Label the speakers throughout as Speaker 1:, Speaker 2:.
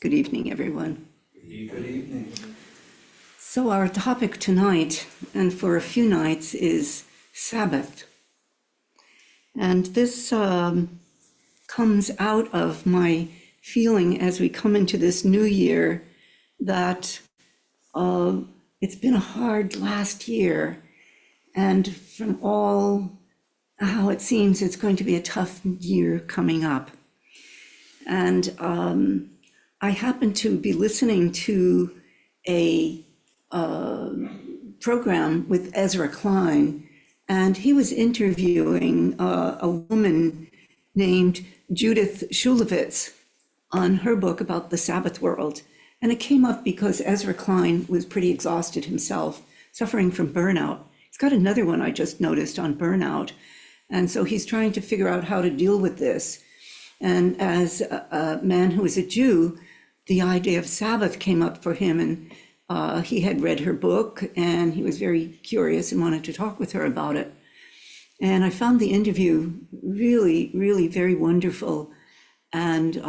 Speaker 1: Good evening, everyone.
Speaker 2: Good evening.
Speaker 1: So our topic tonight, and for a few nights, is Sabbath. And this comes out of my feeling as we come into this new year that it's been a hard last year. And from all how it seems, it's going to be a tough year coming up. And I happen to be listening to a program with Ezra Klein, and he was interviewing a woman named Judith Shulevitz on her book about the Sabbath world. And it came up because Ezra Klein was pretty exhausted himself, suffering from burnout. He's got another one I just noticed on burnout. And so he's trying to figure out how to deal with this. And as a man who is a Jew, the idea of Sabbath came up for him, and he had read her book, and he was very curious and wanted to talk with her about it. And I found the interview really, really very wonderful. And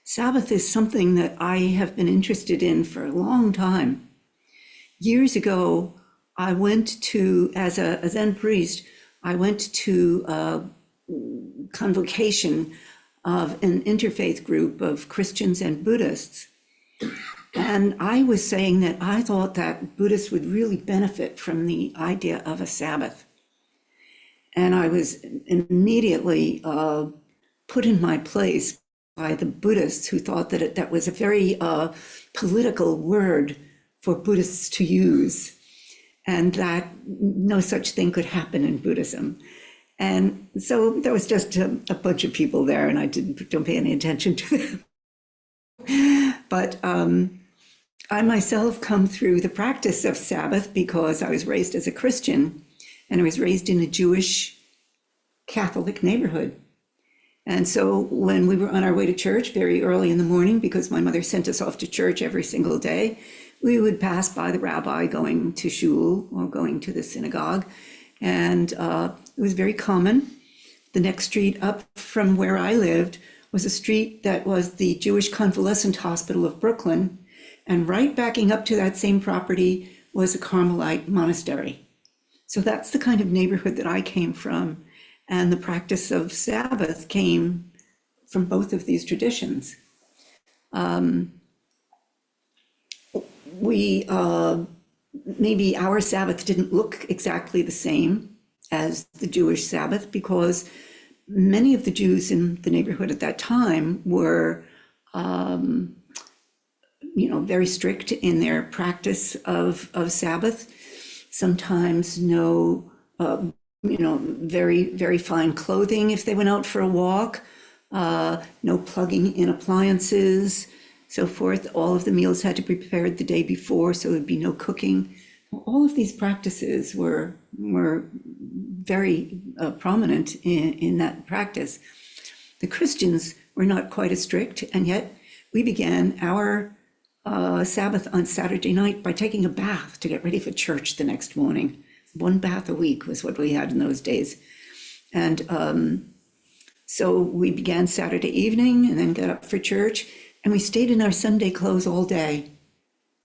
Speaker 1: Sabbath is something that I have been interested in for a long time. Years ago, I went to, as a Zen priest, I went to a convocation of an interfaith group of Christians and Buddhists. And I was saying that I thought that Buddhists would really benefit from the idea of a Sabbath. And I was immediately put in my place by the Buddhists who thought that that was a very political word for Buddhists to use, and that no such thing could happen in Buddhism. And so there was just a bunch of people there, and I don't pay any attention to them. But I myself come through the practice of Sabbath because I was raised as a Christian, and I was raised in a Jewish Catholic neighborhood. And so when we were on our way to church very early in the morning, because my mother sent us off to church every single day, we would pass by the rabbi going to shul or going to the synagogue. And it was very common. The next street up from where I lived was a street that was the Jewish Convalescent Hospital of Brooklyn. And right backing up to that same property was a Carmelite monastery. So that's the kind of neighborhood that I came from. And the practice of Sabbath came from both of these traditions. Maybe our Sabbath didn't look exactly the same as the Jewish Sabbath, because many of the Jews in the neighborhood at that time were, very strict in their practice of Sabbath. Sometimes very, very fine clothing if they went out for a walk, no plugging in appliances, so forth. All of the meals had to be prepared the day before, so there'd be no cooking. All of these practices were very prominent in that practice. The Christians were not quite as strict, and yet we began our Sabbath on Saturday night by taking a bath to get ready for church the next morning. 1 bath a week was what we had in those days. And so we began Saturday evening and then got up for church, and we stayed in our Sunday clothes all day.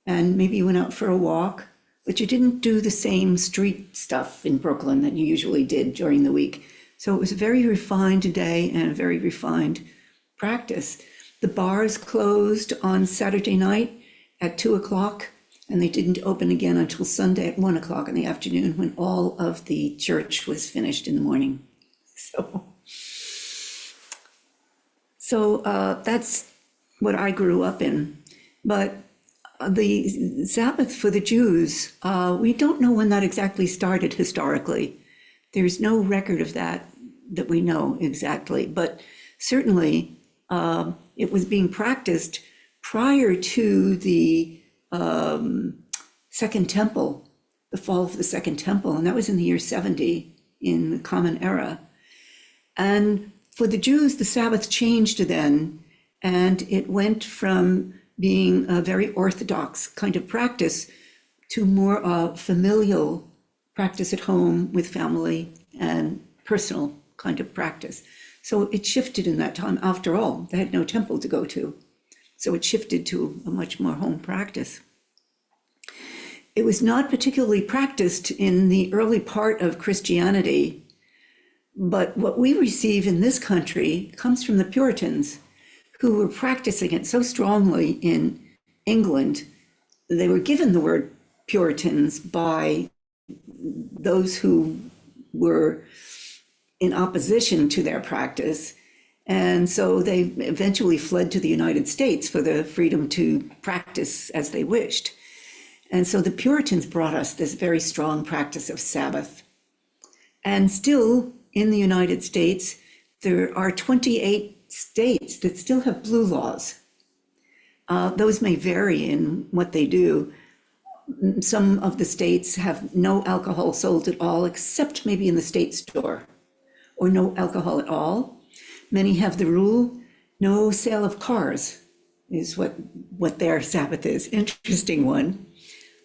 Speaker 1: And maybe you went out for a walk, but you didn't do the same street stuff in Brooklyn that you usually did during the week. So it was a very refined day and a very refined practice. The bars closed on Saturday night at 2:00, and they didn't open again until Sunday at 1:00 in the afternoon, when all of the church was finished in the morning. So that's what I grew up in. But the Sabbath for the Jews, we don't know when that exactly started historically. There's no record of that we know exactly, but certainly it was being practiced prior to the Second Temple, the fall of the Second Temple, and that was in the year 70 in the Common Era. And for the Jews, the Sabbath changed then, and it went from being a very orthodox kind of practice to more familial practice at home with family and personal kind of practice. So it shifted in that time. After all, they had no temple to go to. So it shifted to a much more home practice. It was not particularly practiced in the early part of Christianity, but what we receive in this country comes from the Puritans, who were practicing it so strongly in England. They were given the word Puritans by those who were in opposition to their practice. And so they eventually fled to the United States for the freedom to practice as they wished. And so the Puritans brought us this very strong practice of Sabbath. And still in the United States, there are 28 states that still have blue laws. Those may vary in what they do. Some of the states have no alcohol sold at all, except maybe in the state store, or no alcohol at all. Many have the rule, no sale of cars is what their Sabbath is. Interesting one.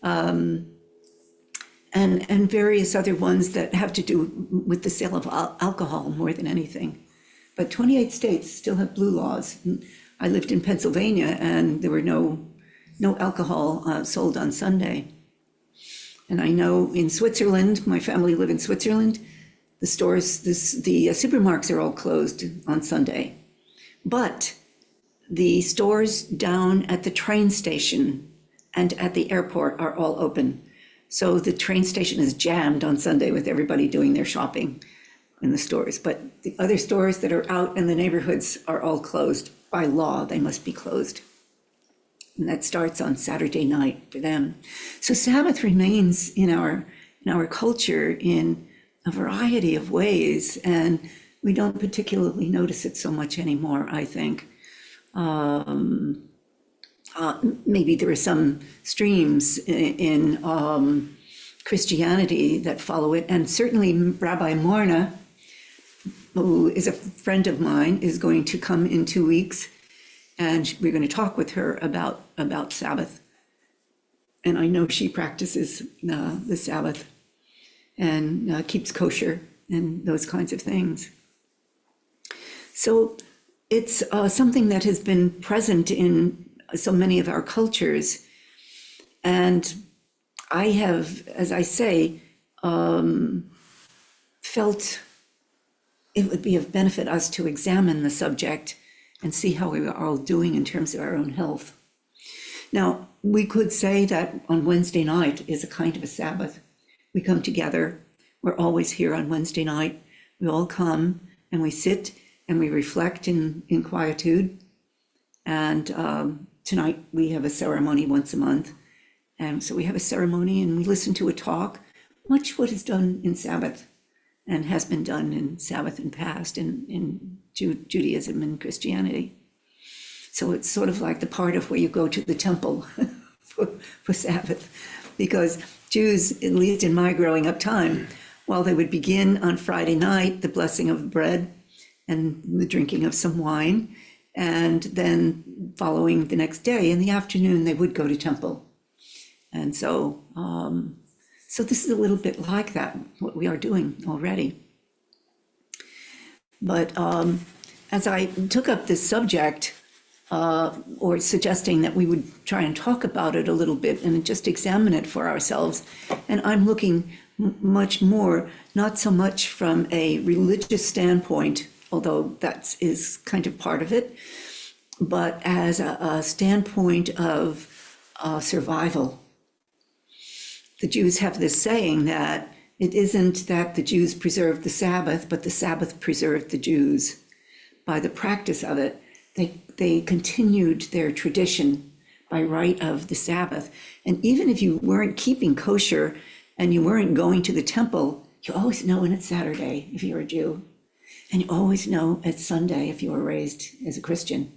Speaker 1: And various other ones that have to do with the sale of alcohol more than anything. But 28 states still have blue laws. I lived in Pennsylvania, and there were no alcohol sold on Sunday. And I know in Switzerland, my family live in Switzerland, the stores, the supermarkets are all closed on Sunday. But the stores down at the train station and at the airport are all open. So the train station is jammed on Sunday with everybody doing their shopping in the stores. But the other stores that are out in the neighborhoods are all closed. By law, they must be closed. And that starts on Saturday night for them. So Sabbath remains in our culture in a variety of ways, and we don't particularly notice it so much anymore, I think. Maybe there are some streams in Christianity that follow it, and certainly Rabbi Morna, who is a friend of mine, is going to come in 2 weeks, and we're going to talk with her about Sabbath. And I know she practices the Sabbath and keeps kosher and those kinds of things. So it's something that has been present in so many of our cultures. And I have, as I say, felt it would be of benefit us to examine the subject and see how we are all doing in terms of our own health. Now, we could say that on Wednesday night is a kind of a Sabbath. We come together. We're always here on Wednesday night. We all come and we sit and we reflect in quietude. And tonight we have a ceremony once a month. And so we have a ceremony and we listen to a talk, much what is done in Sabbath and has been done in Sabbath in past in Judaism and Christianity. So it's sort of like the part of where you go to the temple for Sabbath, because Jews, at least in my growing up time, while they would begin on Friday night, the blessing of bread and the drinking of some wine, and then following the next day in the afternoon, they would go to temple. And so, so this is a little bit like that, what we are doing already. But as I took up this subject, or suggesting that we would try and talk about it a little bit and just examine it for ourselves, and I'm looking much more, not so much from a religious standpoint, although that is kind of part of it, but as a standpoint of survival. The Jews have this saying that it isn't that the Jews preserved the Sabbath, but the Sabbath preserved the Jews. By the practice of it, they continued their tradition by right of the Sabbath. And even if you weren't keeping kosher and you weren't going to the temple, you always know when it's Saturday if you're a Jew. And you always know it's Sunday if you were raised as a Christian.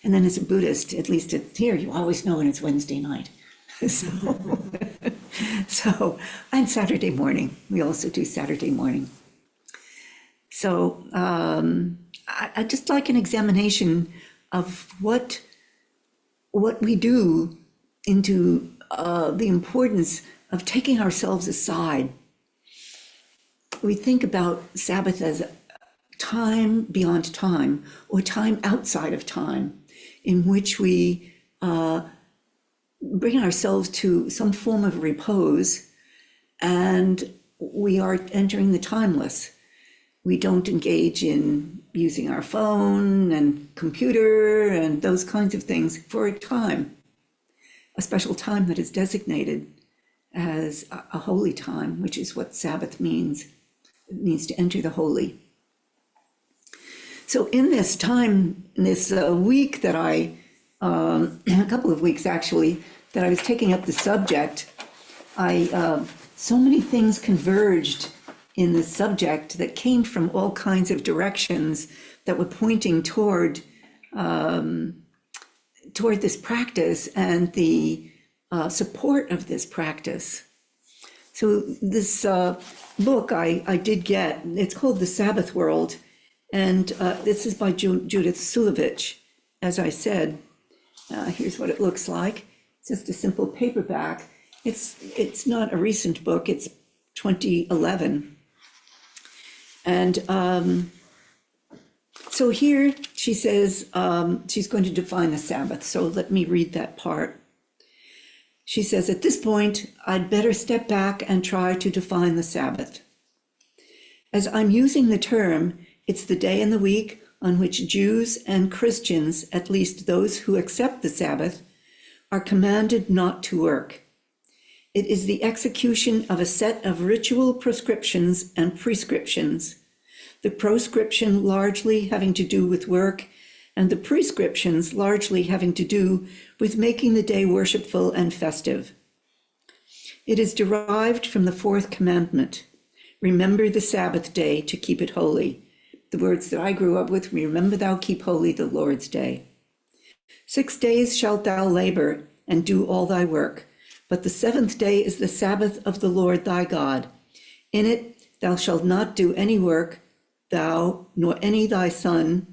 Speaker 1: And then as a Buddhist, at least here, you always know when it's Wednesday night. So and Saturday morning, we also do Saturday morning. So I just like an examination of what we do into the importance of taking ourselves aside. We think about Sabbath as time beyond time, or time outside of time. in which we bring ourselves to some form of repose, and we are entering the timeless. We don't engage in using our phone and computer and those kinds of things for a time, a special time that is designated as a holy time, which is what Sabbath means. It means to enter the holy. So in this time, in this week that a couple of weeks actually, that I was taking up the subject, so many things converged in the subject that came from all kinds of directions that were pointing toward this practice and the support of this practice. So this book I did get, it's called The Sabbath World, and this is by Judith Sulovich. As I said, here's what it looks like. It's just a simple paperback. It's not a recent book, it's 2011. And so here she says she's going to define the Sabbath. So let me read that part. She says, at this point, I'd better step back and try to define the Sabbath. As I'm using the term, it's the day in the week on which Jews and Christians, at least those who accept the Sabbath, are commanded not to work. It is the execution of a set of ritual proscriptions and prescriptions, the proscription largely having to do with work, and the prescriptions largely having to do with making the day worshipful and festive. It is derived from the fourth commandment, remember the Sabbath day to keep it holy. The words that I grew up with, remember thou keep holy the Lord's day. 6 days shalt thou labor and do all thy work, but the seventh day is the Sabbath of the Lord thy God. In it thou shalt not do any work, thou, nor any thy son,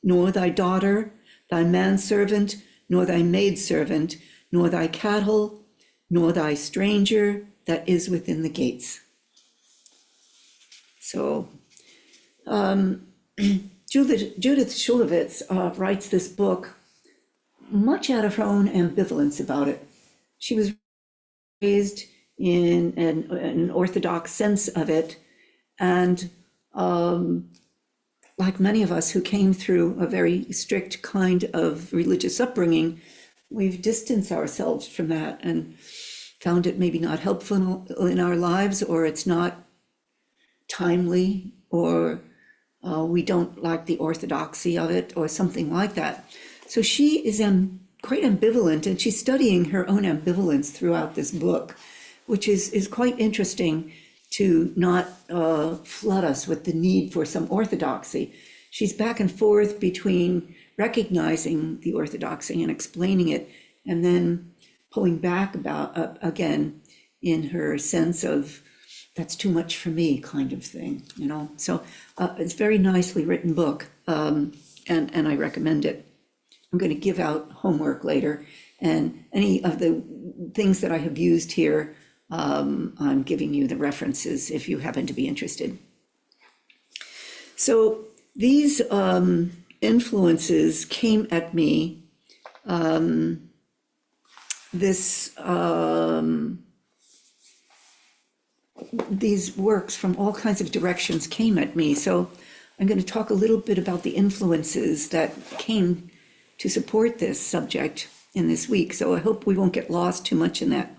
Speaker 1: nor thy daughter, thy manservant, nor thy maidservant, nor thy cattle, nor thy stranger that is within the gates. So Judith Shulevitz writes this book much out of her own ambivalence about it. She was raised in an Orthodox sense of it, and like many of us who came through a very strict kind of religious upbringing, we've distanced ourselves from that and found it maybe not helpful in our lives, or it's not timely, or we don't like the orthodoxy of it, or something like that. So she is quite ambivalent, and she's studying her own ambivalence throughout this book, which is quite interesting to not flood us with the need for some orthodoxy. She's back and forth between recognizing the orthodoxy and explaining it, and then pulling back again in her sense of that's too much for me kind of thing, you know. So it's a very nicely written book, and I recommend it. I'm going to give out homework later, and any of the things that I have used here, I'm giving you the references if you happen to be interested. So these influences came at me, these works from all kinds of directions came at me. So I'm going to talk a little bit about the influences that came to support this subject in this week. So I hope we won't get lost too much in that.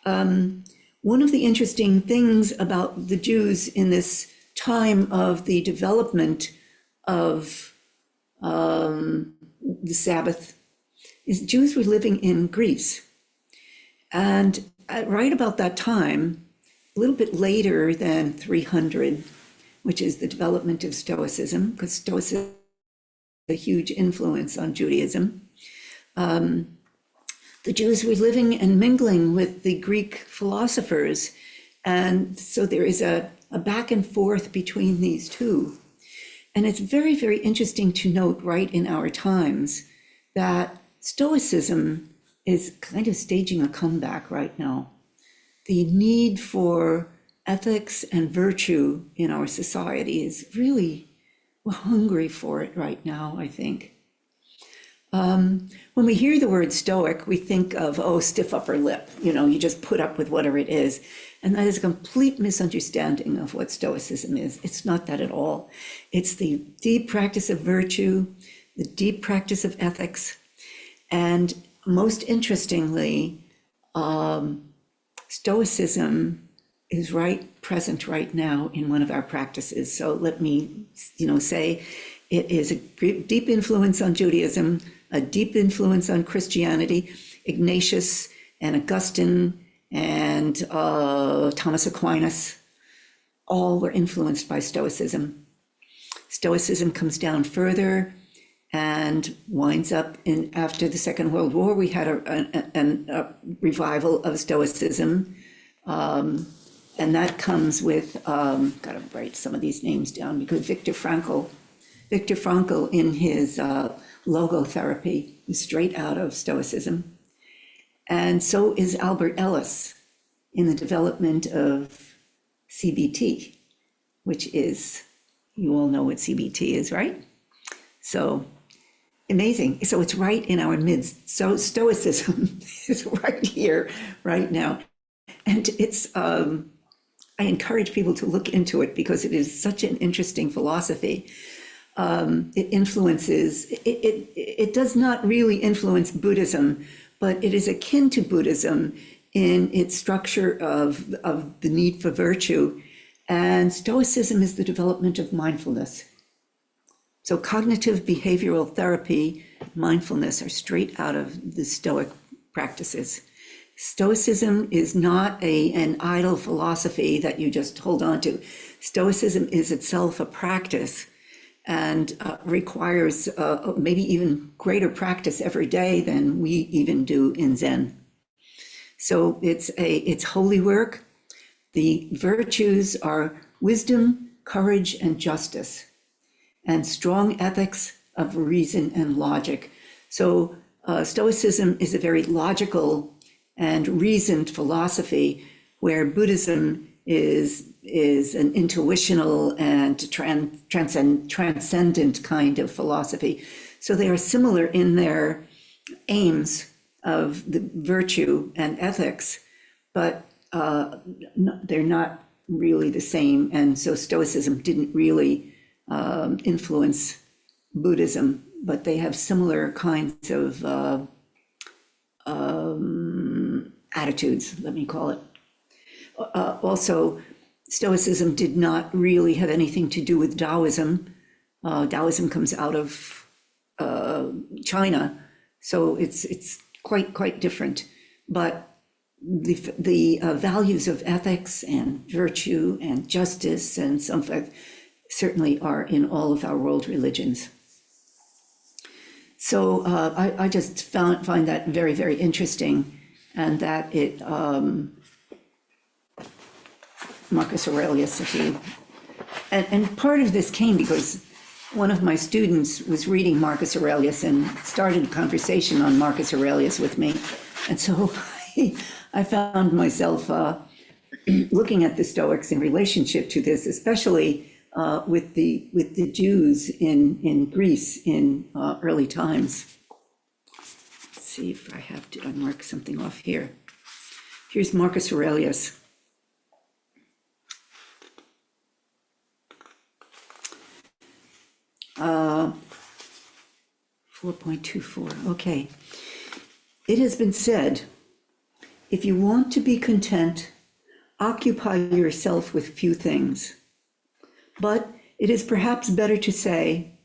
Speaker 1: One of the interesting things about the Jews in this time of the development of the Sabbath is Jews were living in Greece. And right about that time, a little bit later than 300, which is the development of Stoicism, because Stoicism is a huge influence on Judaism. The Jews were living and mingling with the Greek philosophers. And so there is a back and forth between these two. And it's very, very interesting to note right in our times that Stoicism is kind of staging a comeback right now. The need for ethics and virtue in our society is really, we're hungry for it right now, I think. When we hear the word Stoic, we think of, oh, stiff upper lip, you just put up with whatever it is. And that is a complete misunderstanding of what Stoicism is. It's not that at all. It's the deep practice of virtue, the deep practice of ethics. And most interestingly, Stoicism is present right now in one of our practices. So let me, say it is a deep influence on Judaism, a deep influence on Christianity. Ignatius and Augustine and Thomas Aquinas all were influenced by Stoicism. Stoicism comes down further and winds up after the Second World War. We had a revival of Stoicism, and that comes with, gotta write some of these names down, because Viktor Frankl in his logotherapy is straight out of Stoicism. And so is Albert Ellis in the development of CBT, which is, you all know what CBT is, right? So amazing. So it's right in our midst. So Stoicism is right here, right now. And it's, I encourage people to look into it because it is such an interesting philosophy. It influences, it does not really influence Buddhism, but it is akin to Buddhism in its structure of the need for virtue. And Stoicism is the development of mindfulness. So cognitive behavioral therapy, mindfulness are straight out of the Stoic practices. Stoicism is not an idle philosophy that you just hold on to. Stoicism is itself a practice and requires maybe even greater practice every day than we even do in Zen. So it's holy work. The virtues are wisdom, courage, and justice, and strong ethics of reason and logic. So Stoicism is a very logical and reasoned philosophy, where Buddhism is an intuitional and transcendent kind of philosophy. So they are similar in their aims of the virtue and ethics, but they're not really the same. And so Stoicism didn't really influence Buddhism, but they have similar kinds of attitudes, let me call it. Also, Stoicism did not really have anything to do with Taoism. Taoism comes out of China, so it's quite different. But the values of ethics and virtue and justice and so forth certainly are in all of our world religions. So I just find that very, very interesting, and that it, Marcus Aurelius, and part of this came because one of my students was reading Marcus Aurelius and started a conversation on Marcus Aurelius with me. And so I found myself looking at the Stoics in relationship to this, especially with the Jews in Greece in early times. Let's see if I have to mark something off here. Here's Marcus Aurelius. Uh, 4.24, okay. It has been said, if you want to be content, occupy yourself with few things. But it is perhaps better to say,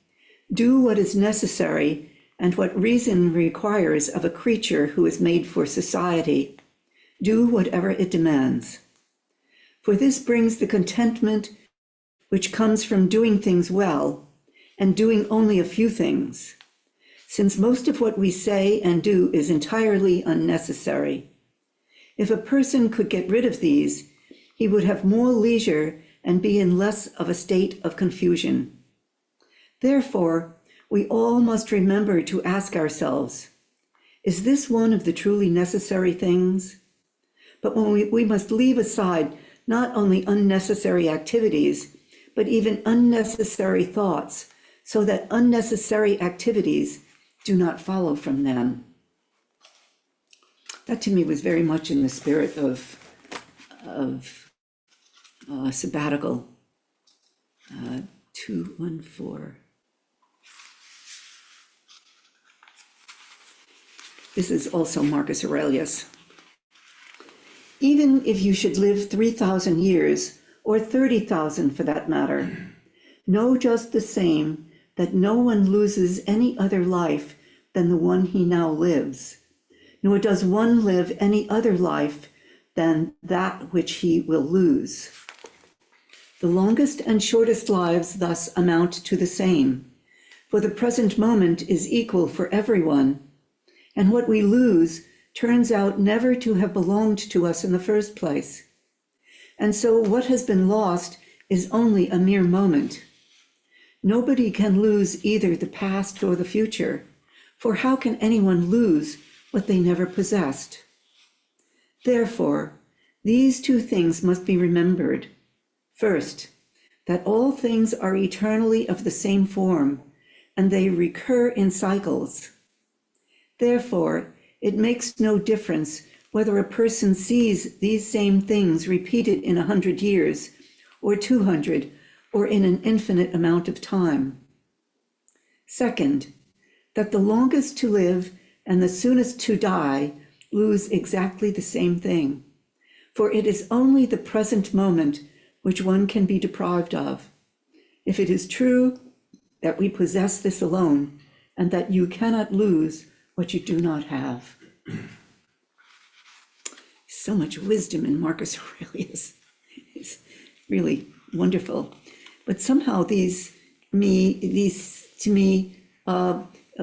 Speaker 1: do what is necessary and what reason requires of a creature who is made for society. Do whatever it demands. For this brings the contentment which comes from doing things well and doing only a few things, since most of what we say and do is entirely unnecessary. If a person could get rid of these, he would have more leisure and be in less of a state of confusion. Therefore, we all must remember to ask ourselves, is this one of the truly necessary things? But when we must leave aside not only unnecessary activities, but even unnecessary thoughts, so that unnecessary activities do not follow from them. That to me was very much in the spirit of sabbatical 214. This is also Marcus Aurelius. Even if you should live 3,000 years, or 30,000 for that matter, know just the same that no one loses any other life than the one he now lives, nor does one live any other life than that which he will lose. The longest and shortest lives thus amount to the same, for the present moment is equal for everyone, and what we lose turns out never to have belonged to us in the first place. And so what has been lost is only a mere moment. Nobody can lose either the past or the future, for how can anyone lose what they never possessed? Therefore, these two things must be remembered. First, that all things are eternally of the same form, and they recur in cycles. Therefore, it makes no difference whether a person sees these same things repeated in 100 years, or 200, or in an infinite amount of time. Second, that the longest to live and the soonest to die lose exactly the same thing, for it is only the present moment which one can be deprived of. If it is true that we possess this alone, and that you cannot lose what you do not have. So much wisdom in Marcus Aurelius. It's really wonderful. But somehow these to me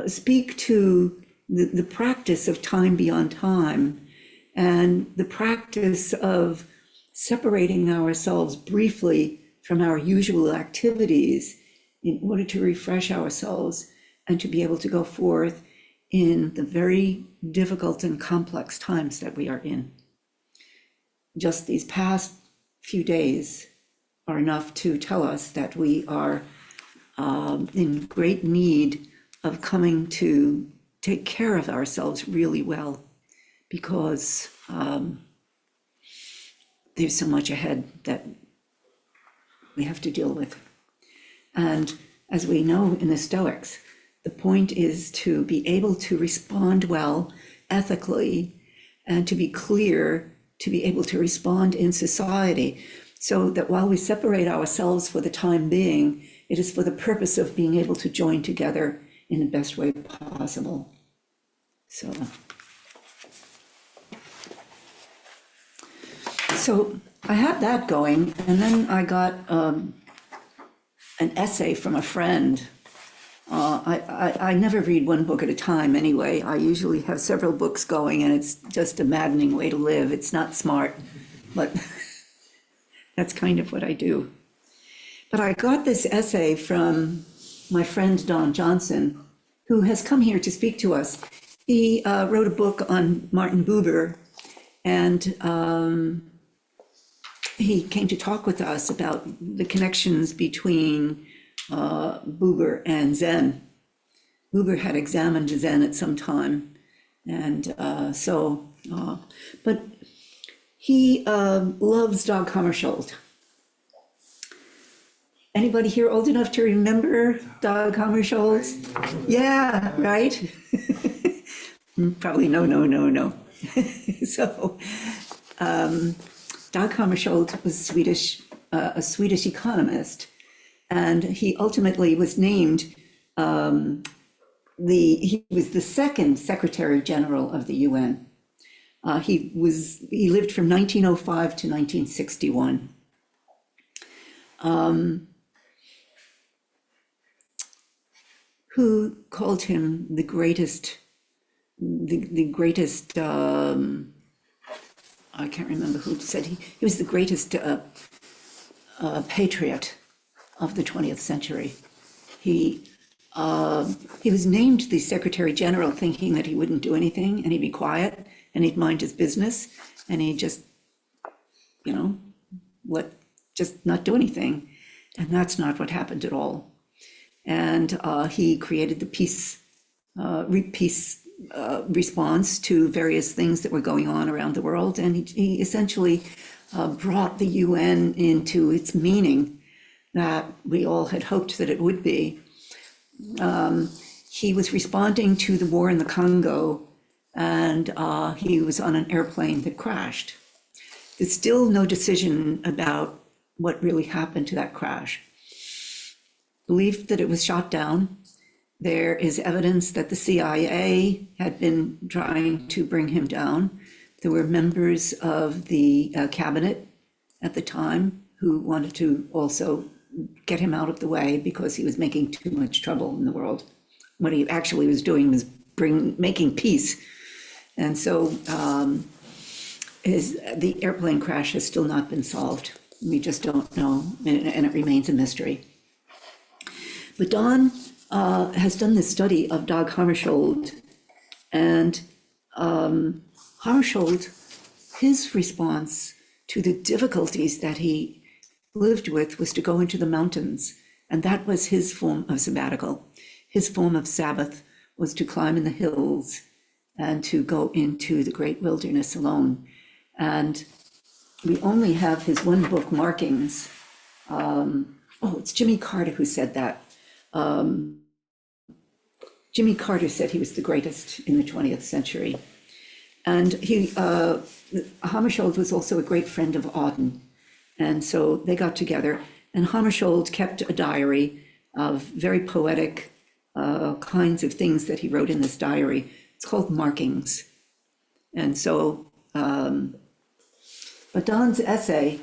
Speaker 1: speak to the practice of time beyond time, and the practice of separating ourselves briefly from our usual activities in order to refresh ourselves and to be able to go forth in the very difficult and complex times that we are in. Just these past few days are enough to tell us that we are in great need of coming to take care of ourselves really well, because there's so much ahead that we have to deal with. And as we know in the Stoics, the point is to be able to respond well, ethically, and to be clear, to be able to respond in society, so that while we separate ourselves for the time being, it is for the purpose of being able to join together in the best way possible. So I had that going, and then I got an essay from a friend. I never read one book at a time anyway. I usually have several books going, and it's just a maddening way to live. It's not smart, but that's kind of what I do. But I got this essay from my friend Don Johnson, who has come here to speak to us. He wrote a book on Martin Buber, and he came to talk with us about the connections between Buber and Zen. Buber had examined Zen at some time, and but he loves Dag Hammarskjöld. Anybody here old enough to remember Dag Hammarskjöld? Yeah, right? Probably no. So Dag Hammarskjöld was Swedish, a Swedish economist, and he ultimately was named he was the second Secretary General of the UN. He lived from 1905 to 1961. Who called him the greatest, I can't remember who said he was the greatest patriot of the 20th century. He was named the Secretary General thinking that he wouldn't do anything and he'd be quiet and he'd mind his business and he'd just, just not do anything. And that's not what happened at all. And he created the peace peace response to various things that were going on around the world. And he essentially brought the UN into its meaning that we all had hoped that it would be. He was responding to the war in the Congo, and he was on an airplane that crashed. There's still no decision about what really happened to that crash. Believed that it was shot down. There is evidence that the CIA had been trying to bring him down. There were members of the cabinet at the time who wanted to also get him out of the way because he was making too much trouble in the world. What he actually was doing was making peace. And so the airplane crash has still not been solved. We just don't know, and it remains a mystery. But Don has done this study of Dag Hammarskjöld, and Hammarskjöld, his response to the difficulties that he lived with was to go into the mountains, and that was his form of sabbatical. His form of Sabbath was to climb in the hills and to go into the great wilderness alone. And we only have his one book, Markings. It's Jimmy Carter who said that. Jimmy Carter said he was the greatest in the 20th century. And Hammarskjöld was also a great friend of Auden. And so they got together, and Hammarskjöld kept a diary of very poetic kinds of things that he wrote in this diary. It's called Markings. And so, but Don's essay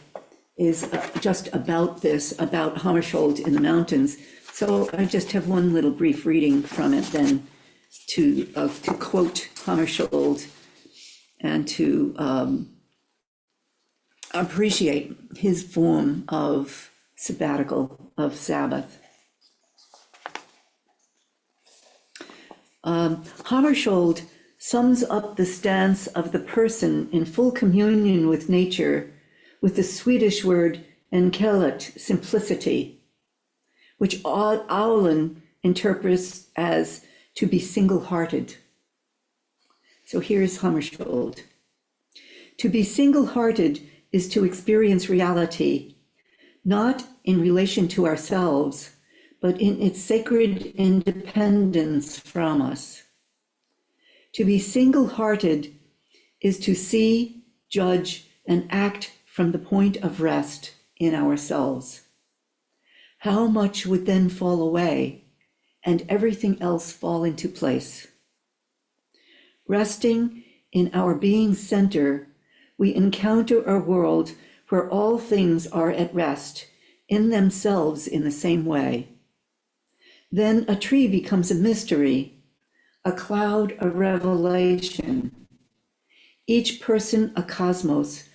Speaker 1: is just about this, about Hammarskjöld in the mountains. So I just have one little brief reading from it then to quote Hammarskjöld and to appreciate his form of sabbatical, of Sabbath. Hammarskjöld sums up the stance of the person in full communion with nature with the Swedish word enkelhet, simplicity, which Aulén interprets as to be single-hearted. So here's Hammarskjöld. To be single-hearted is to experience reality, not in relation to ourselves, but in its sacred independence from us. To be single-hearted is to see, judge, and act from the point of rest in ourselves. How much would then fall away and everything else fall into place? Resting in our being center, we encounter a world where all things are at rest in themselves in the same way. Then a tree becomes a mystery, a cloud a revelation, each person a cosmos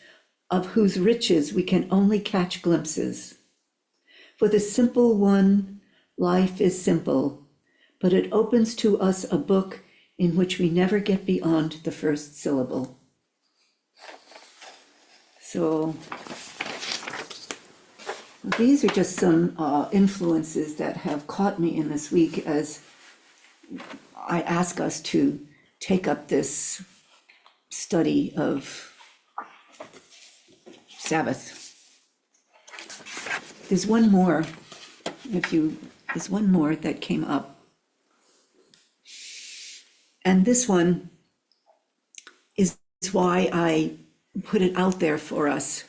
Speaker 1: of whose riches we can only catch glimpses. For the simple one, life is simple, but it opens to us a book in which we never get beyond the first syllable. So these are just some influences that have caught me in this week as I ask us to take up this study of Sabbath. There's one more, there's one more that came up. And this one is why I put it out there for us,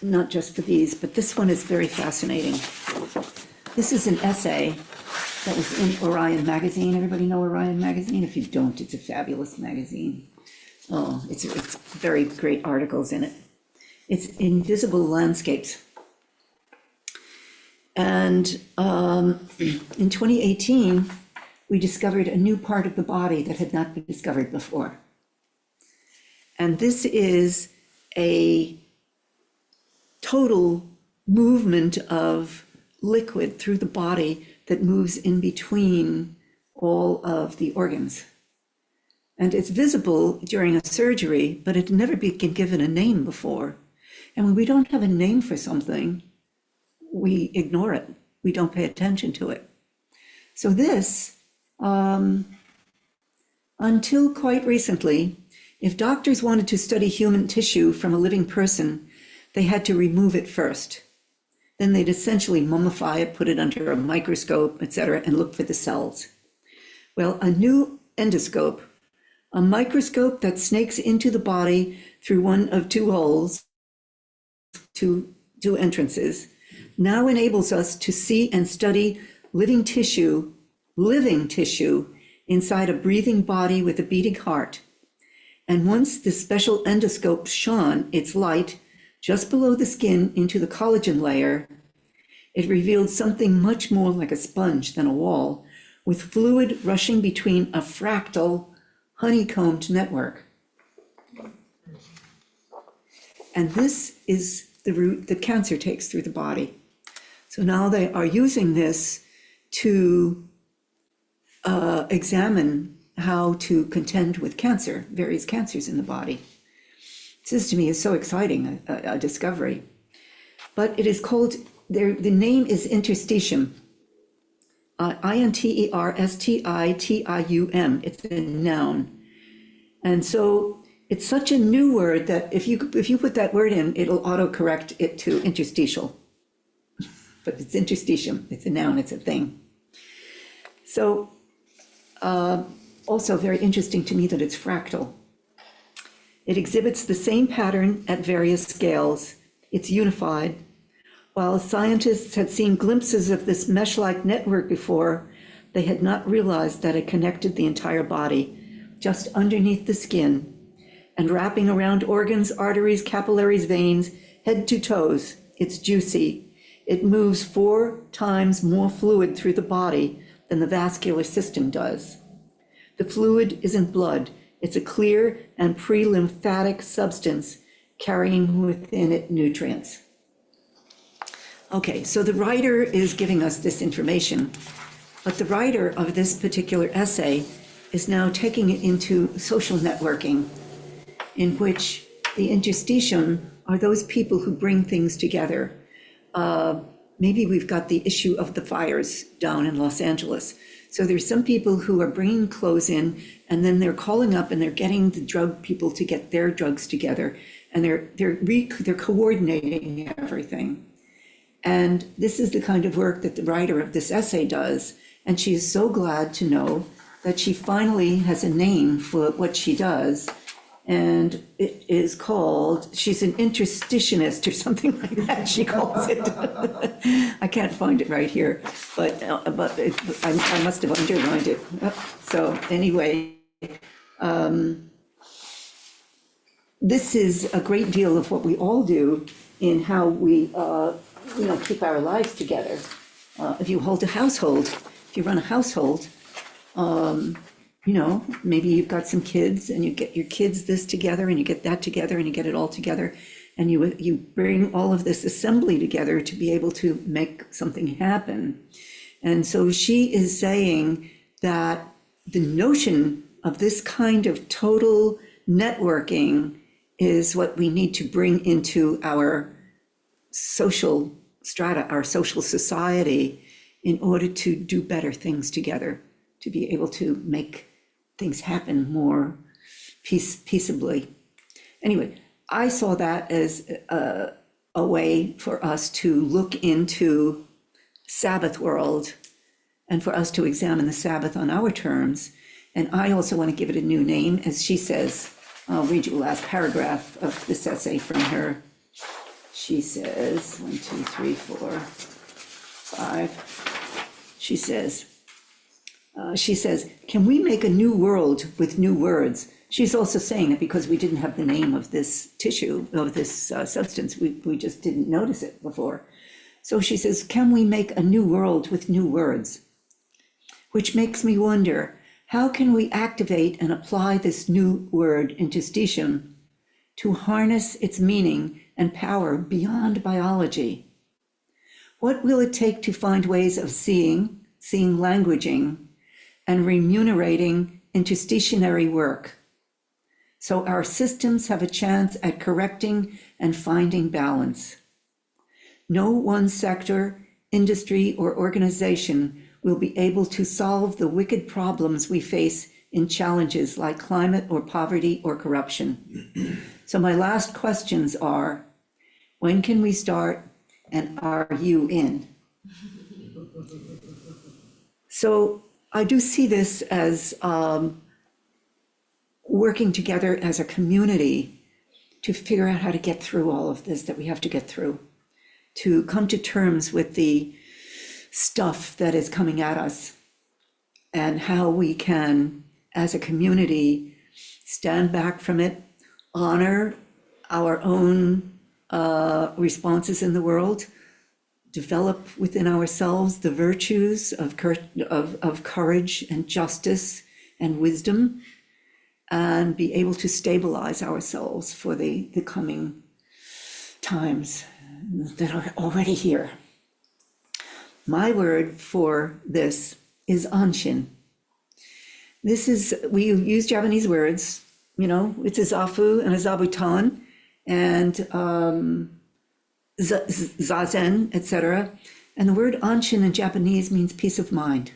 Speaker 1: not just for these, but this one is very fascinating. This is an essay that was in Orion magazine. Everybody know Orion magazine? If you don't, it's a fabulous magazine. Oh, it's very great articles in it. It's Invisible Landscapes. And in 2018, we discovered a new part of the body that had not been discovered before. And this is a total movement of liquid through the body that moves in between all of the organs. And it's visible during a surgery, but it had never been given a name before. And when we don't have a name for something, we ignore it. We don't pay attention to it. So this, until quite recently, if doctors wanted to study human tissue from a living person, they had to remove it first. Then they'd essentially mummify it, put it under a microscope, etc., and look for the cells. Well, a new endoscope, a microscope that snakes into the body through one of two holes, two entrances, now enables us to see and study living tissue inside a breathing body with a beating heart. And once the special endoscope shone its light just below the skin into the collagen layer, it revealed something much more like a sponge than a wall, with fluid rushing between a fractal, honeycombed network. And this is the route that cancer takes through the body. So now they are using this to examine how to contend with cancer, various cancers in the body. This to me is so exciting, a discovery. But it is called, the name is interstitium, interstitium. It's a noun. And so it's such a new word that if you put that word in, it'll autocorrect it to interstitial. But it's interstitium, it's a noun, it's a thing. So also very interesting to me that it's fractal. It exhibits the same pattern at various scales. It's unified. While scientists had seen glimpses of this mesh-like network before, they had not realized that it connected the entire body, just underneath the skin, and wrapping around organs, arteries, capillaries, veins, head to toes. It's juicy. It moves 4 times more fluid through the body than the vascular system does. The fluid isn't blood. It's a clear and pre-lymphatic substance carrying within it nutrients. Okay, so the writer is giving us this information, but the writer of this particular essay is now taking it into social networking, in which the interstitium are those people who bring things together. Maybe we've got the issue of the fires down in Los Angeles. So there's some people who are bringing clothes in, and then they're calling up and they're getting the drug people to get their drugs together, and they're coordinating everything. And this is the kind of work that the writer of this essay does. And she is so glad to know that she finally has a name for what she does. And it is called, she's an interstitionist or something like that, she calls it. I can't find it right here, but I must have underlined it. So anyway, this is a great deal of what we all do in how we keep our lives together. If you hold a household, if you run a household, maybe you've got some kids and you get your kids this together and you get that together and you get it all together and you bring all of this assembly together to be able to make something happen. And so she is saying that the notion of this kind of total networking is what we need to bring into our social strata, our social society, in order to do better things together, to be able to make things happen more peaceably. Anyway, I saw that as a way for us to look into Sabbath world and for us to examine the Sabbath on our terms. And I also want to give it a new name, as she says. I'll read you the last paragraph of this essay from her. She says, 1, 2, 3, 4, 5. She says, can we make a new world with new words? She's also saying that because we didn't have the name of this tissue, of this substance, we just didn't notice it before. So she says, can we make a new world with new words? Which makes me wonder, how can we activate and apply this new word, interstitium, to harness its meaning and power beyond biology? What will it take to find ways of seeing languaging, and remunerating interstitionary work, so our systems have a chance at correcting and finding balance? No one sector, industry, or organization we'll be able to solve the wicked problems we face in challenges like climate or poverty or corruption. So my last questions are, when can we start, and are you in? So I do see this as working together as a community to figure out how to get through all of this that we have to get through, to come to terms with the stuff that is coming at us, and how we can, as a community, stand back from it, honor our own responses in the world, develop within ourselves the virtues of courage and justice and wisdom, and be able to stabilize ourselves for the coming times that are already here. My word for this is anshin. This is, we use Japanese words, you know, it's a zafu and a zabuton, and zazen, etc. And the word anshin in Japanese means peace of mind.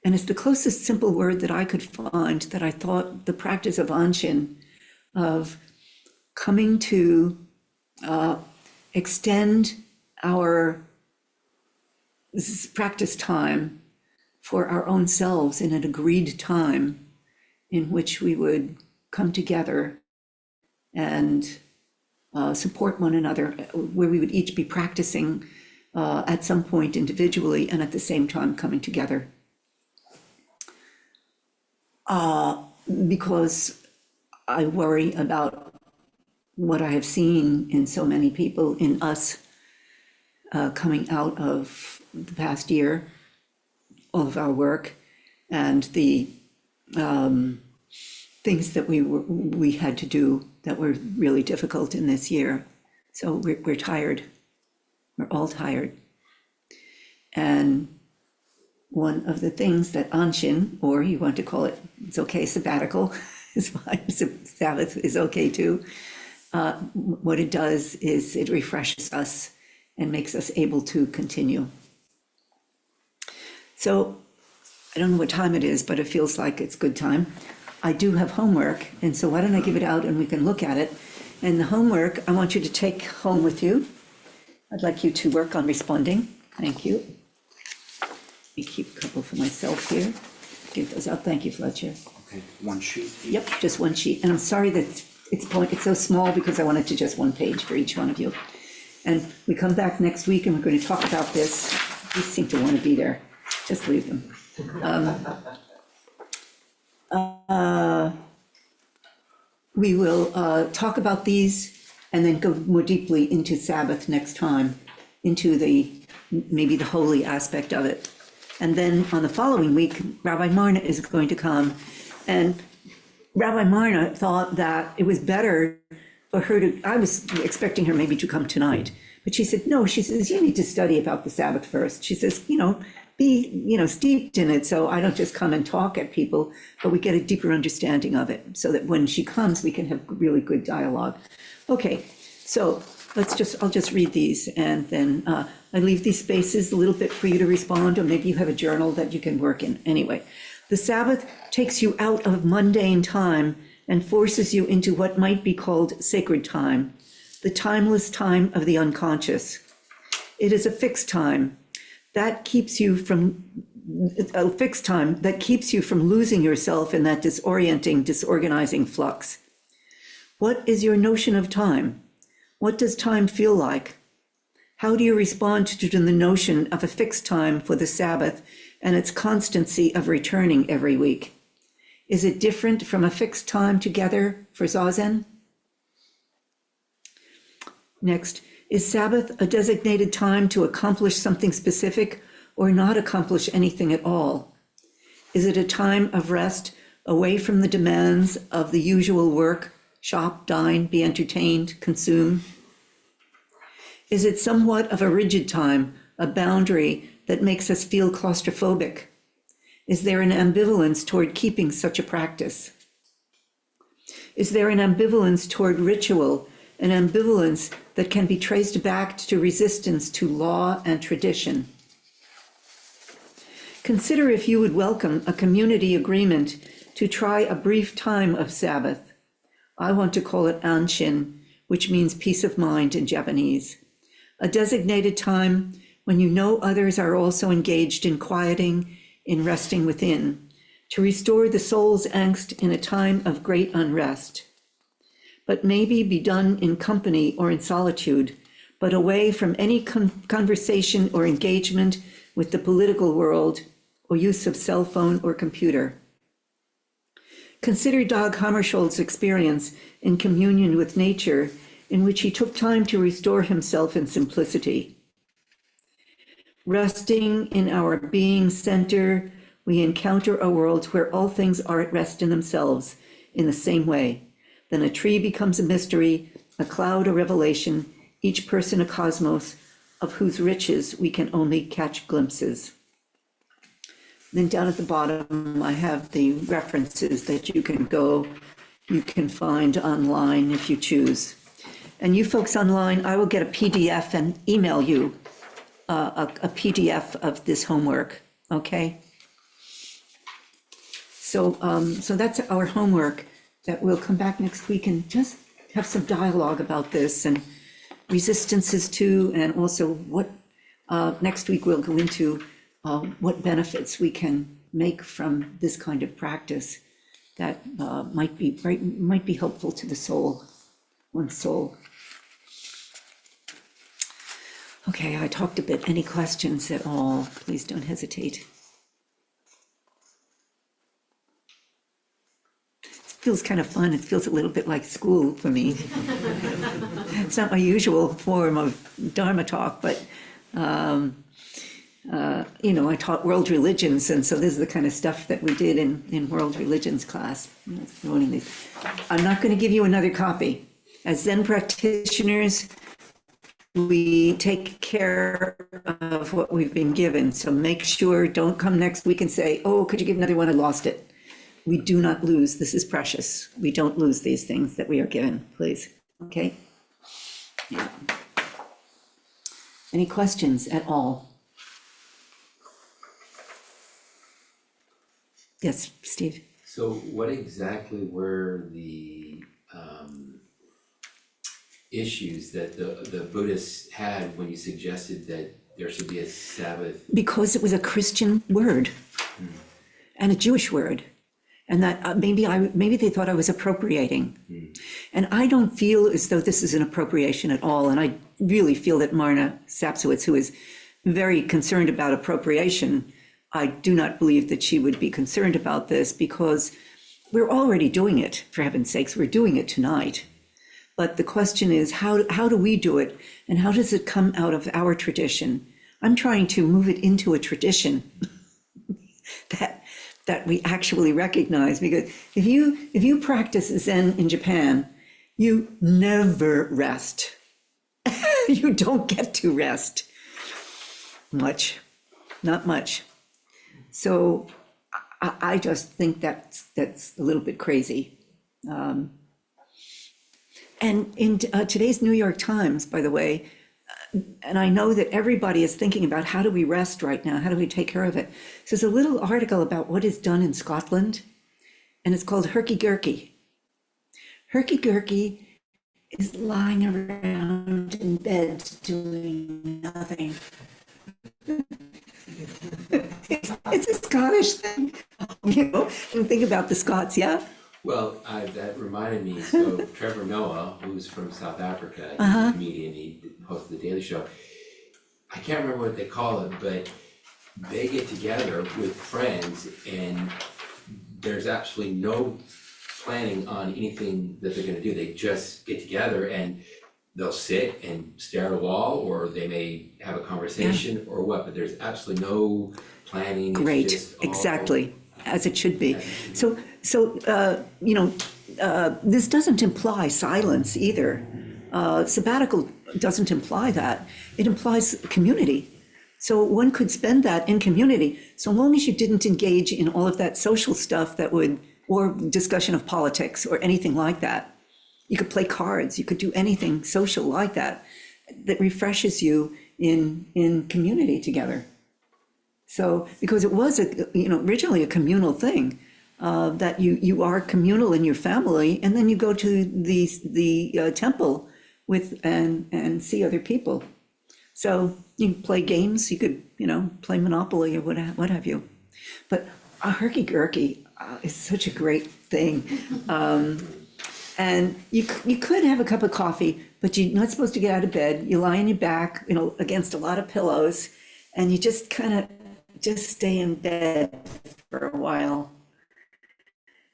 Speaker 1: And it's the closest simple word that I could find that I thought the practice of anshin, of coming to extend our practice time for our own selves in an agreed time in which we would come together and support one another, where we would each be practicing at some point individually and at the same time coming together. Because I worry about what I have seen in so many people, in us, coming out of the past year, all of our work, and the things that we had to do that were really difficult in this year. So we're tired. We're all tired. And one of the things that anshin, or you want to call it, it's okay, sabbatical, is fine. Sabbath is okay too. What it does is it refreshes us and makes us able to continue. So I don't know what time it is, but it feels like it's good time. I do have homework, and so why don't I give it out and we can look at it. And the homework, I want you to take home with you. I'd like you to work on responding. Thank you. Let me keep a couple for myself here. Give those out. Thank you, Fletcher.
Speaker 2: Okay, one sheet.
Speaker 1: Yep, just one sheet. And I'm sorry that it's so small because I wanted to just one page for each one of you. And we come back next week and we're going to talk about this. These seem to want to be there. Just leave them. We will talk about these and then go more deeply into Sabbath next time, into maybe the holy aspect of it. And then on the following week, Rabbi Marna is going to come. And Rabbi Marna thought that it was better for her to, I was expecting her maybe to come tonight, but she said, no, she says, you need to study about the Sabbath first. She says, be, steeped in it. So I don't just come and talk at people, but we get a deeper understanding of it so that when she comes, we can have really good dialogue. Okay, so I'll just read these, and then I leave these spaces a little bit for you to respond, or maybe you have a journal that you can work in. Anyway, the Sabbath takes you out of mundane time and forces you into what might be called sacred time, the timeless time of the unconscious. It is a fixed time that keeps you from losing yourself in that disorienting, disorganizing flux. What is your notion of time? What does time feel like? How do you respond to the notion of a fixed time for the Sabbath and its constancy of returning every week? Is it different from a fixed time together for Zazen? Next, is Sabbath a designated time to accomplish something specific or not accomplish anything at all? Is it a time of rest away from the demands of the usual work, shop, dine, be entertained, consume? Is it somewhat of a rigid time, a boundary that makes us feel claustrophobic? Is there an ambivalence toward keeping such a practice? Is there an ambivalence toward ritual, an ambivalence that can be traced back to resistance to law and tradition? Consider if you would welcome a community agreement to try a brief time of Sabbath. I want to call it Anshin, which means peace of mind in Japanese. A designated time when you know others are also engaged in quieting, in resting within, to restore the soul's angst in a time of great unrest. But maybe be done in company or in solitude, but away from any conversation or engagement with the political world or use of cell phone or computer. Consider Dag Hammarskjöld's experience in communion with nature, in which he took time to restore himself in simplicity. Resting in our being center, we encounter a world where all things are at rest in themselves in the same way. Then a tree becomes a mystery, a cloud a revelation, each person a cosmos of whose riches we can only catch glimpses. Then down at the bottom, I have the references that you can find online if you choose. And you folks online, I will get a PDF and email you a PDF of this homework, okay? So that's our homework, that we'll come back next week and just have some dialogue about this and resistances to, and also what, next week we'll go into what benefits we can make from this kind of practice that might be helpful to the soul, one's soul. Okay, I talked a bit. Any questions at all? Please don't hesitate. It feels kind of fun. It feels a little bit like school for me. It's not my usual form of Dharma talk, but I taught world religions, and so this is the kind of stuff that we did in world religions class. I'm not going to give you another copy. As Zen practitioners, we take care of what we've been given. So make sure, don't come next week and say, oh, could you give another one? I lost it. We do not lose. This is precious. We don't lose these things that we are given, please. Okay? Yeah. Any questions at all? Yes, Steve.
Speaker 2: So what exactly were the issues that the Buddhists had when you suggested that there should be a Sabbath?
Speaker 1: Because it was a Christian word and a Jewish word, and that maybe they thought I was appropriating. And I don't feel as though this is an appropriation at all. And I really feel that Marna Sapsowitz, who is very concerned about appropriation, I do not believe that she would be concerned about this, because we're already doing it, for heaven's sakes. We're doing it tonight. But the question is, how do we do it, and how does it come out of our tradition? I'm trying to move it into a tradition that we actually recognize, because if you practice Zen in Japan, you never rest. You don't get to rest much, not much. So I just think that's a little bit crazy. And in today's New York Times, by the way, and I know that everybody is thinking about how do we rest right now? How do we take care of it? So there's a little article about what is done in Scotland, and it's called herky-gurky. Herky-gurky is lying around in bed doing nothing. It's a Scottish thing, and think about the Scots, yeah?
Speaker 2: Well, that reminded me, so Trevor Noah, who's from South Africa, he's a comedian, he hosts The Daily Show. I can't remember what they call it, but they get together with friends, and there's absolutely no planning on anything that they're gonna do. They just get together and they'll sit and stare at a wall, or they may have a conversation or what, but there's absolutely no planning.
Speaker 1: Great, exactly, as it should be. So this doesn't imply silence either. Sabbatical doesn't imply that. It implies community. So one could spend that in community, so long as you didn't engage in all of that social stuff or discussion of politics or anything like that. You could play cards, you could do anything social like that refreshes you in community together. So, because it was originally a communal thing, that you are communal in your family, and then you go to the temple and see other people. So you can play games, you could, play Monopoly or what have you. But a herky-gurky is such a great thing. And you could have a cup of coffee, but you're not supposed to get out of bed. You lie on your back, against a lot of pillows, and you just kind of just stay in bed for a while.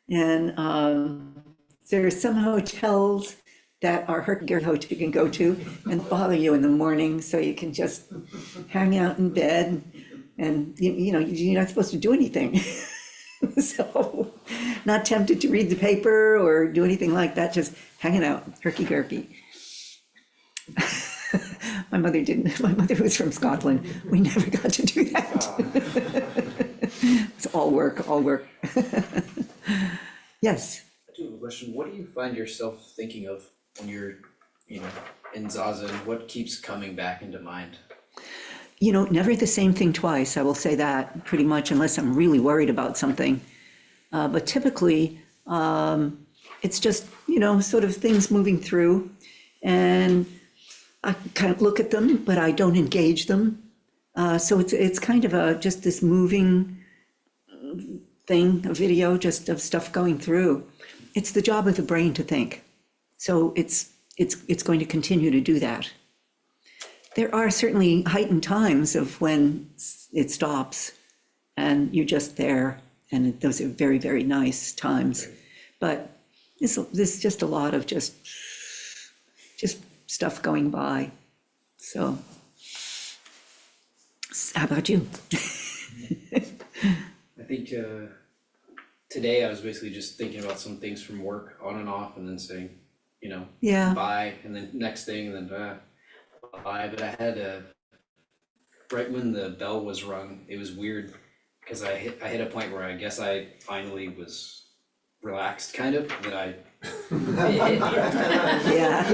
Speaker 1: And there are some hotels that are herky-gurky hotels you can go to and bother you in the morning, so you can just hang out in bed, and you're not supposed to do anything. So, not tempted to read the paper or do anything like that, just hanging out, herky-gurky. My mother didn't. My mother was from Scotland. We never got to do that. It's all work, all work. Yes.
Speaker 3: I do have a question. What do you find yourself thinking of when you're, in Zazen? What keeps coming back into mind?
Speaker 1: Never the same thing twice, I will say that, pretty much, unless I'm really worried about something. But typically, it's just, sort of things moving through, and I kind of look at them, but I don't engage them. So it's kind of just this moving thing, a video just of stuff going through. It's the job of the brain to think. So it's going to continue to do that. There are certainly heightened times of when it stops and you're just there, and those are very, very nice times. But there's just a lot of just stuff going by. So, how about you?
Speaker 3: I think today I was basically just thinking about some things from work on and off, and then saying,
Speaker 1: Yeah.
Speaker 3: bye, and then next thing, and then bye. But I had right when the bell was rung, it was weird because I hit a point where I guess I finally was relaxed, kind of. That I
Speaker 1: Yeah.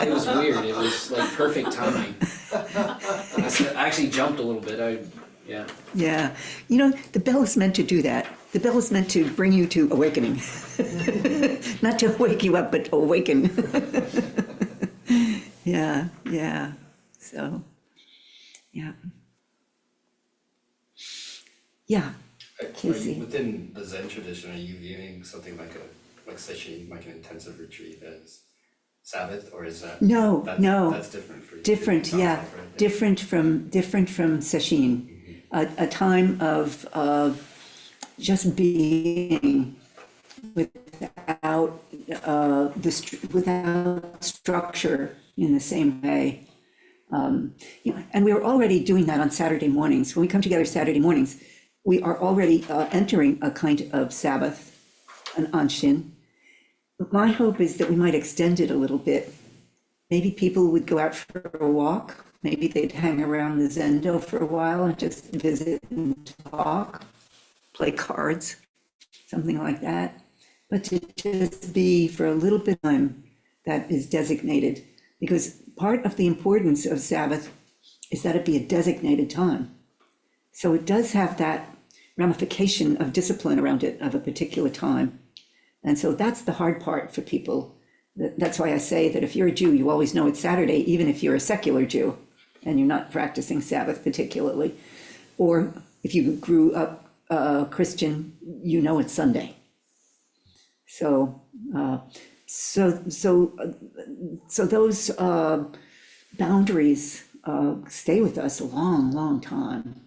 Speaker 3: it was weird. It was like perfect timing. I actually jumped a little bit. Yeah.
Speaker 1: Yeah. The bell is meant to do that. The bell is meant to bring you to awakening. Not to wake you up, but to awaken. Yeah. So, yeah. Yeah. Casey.
Speaker 4: Within the Zen tradition, are you viewing something like sesshin, like an intensive retreat, as Sabbath, or is that?
Speaker 1: No.
Speaker 4: That's different for you.
Speaker 1: Different, yeah.
Speaker 4: Right?
Speaker 1: Different from sesshin. A time of just being without without structure in the same way. And we were already doing that on Saturday mornings. When we come together Saturday mornings, we are already entering a kind of Sabbath, an anshin. My hope is that we might extend it a little bit. Maybe people would go out for a walk. Maybe they'd hang around the Zendo for a while and just visit and talk, play cards, something like that. But to just be for a little bit of time that is designated, because part of the importance of Sabbath is that it be a designated time. So it does have that ramification of discipline around it, of a particular time. And so that's the hard part for people. That's why I say that if you're a Jew, you always know it's Saturday, even if you're a secular Jew and you're not practicing Sabbath particularly. Or if you grew up Christian, you know it's Sunday. So those boundaries stay with us a long, long time.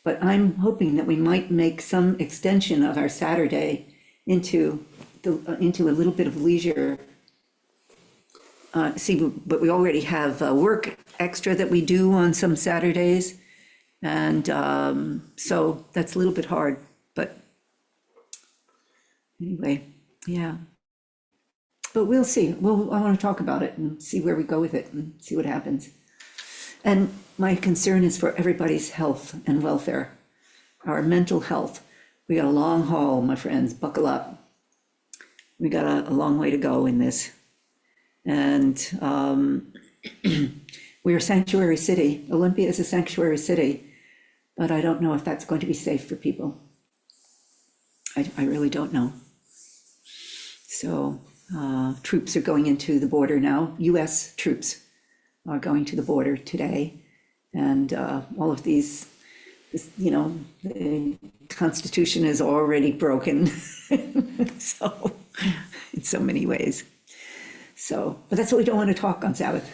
Speaker 1: But I'm hoping that we might make some extension of our Saturday into a little bit of leisure. But we already have work extra that we do on some Saturdays, and so that's a little bit hard. But anyway, yeah. But we'll see. I want to talk about it and see where we go with it and see what happens. And my concern is for everybody's health and welfare, our mental health. We got a long haul, my friends, buckle up. We got a long way to go in this. And we're a sanctuary city. Olympia is a sanctuary city. but I don't know if that's going to be safe for people. I really don't know. So troops are going into the border now. US troops are going to the border today. And all of these, the Constitution is already broken. So, in so many ways. So, but that's what we don't want to talk on Sabbath.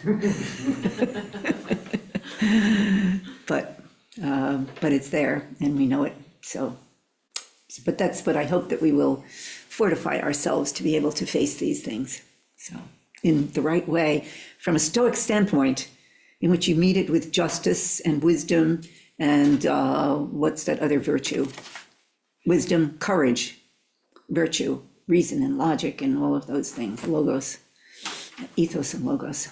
Speaker 1: But it's there and we know it. So, but I hope that we will fortify ourselves to be able to face these things. So, in the right way, from a Stoic standpoint, in which you meet it with justice and wisdom and what's that other virtue? Wisdom, courage, virtue, reason and logic and all of those things, logos, ethos and logos.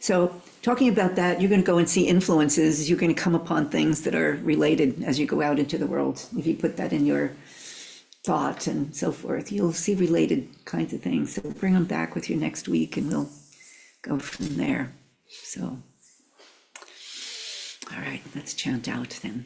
Speaker 1: So talking about that, you're going to go and see influences. You're going to come upon things that are related as you go out into the world. If you put that in your thought and so forth, you'll see related kinds of things. So bring them back with you next week and we'll go from there. So, all right, let's chant out then.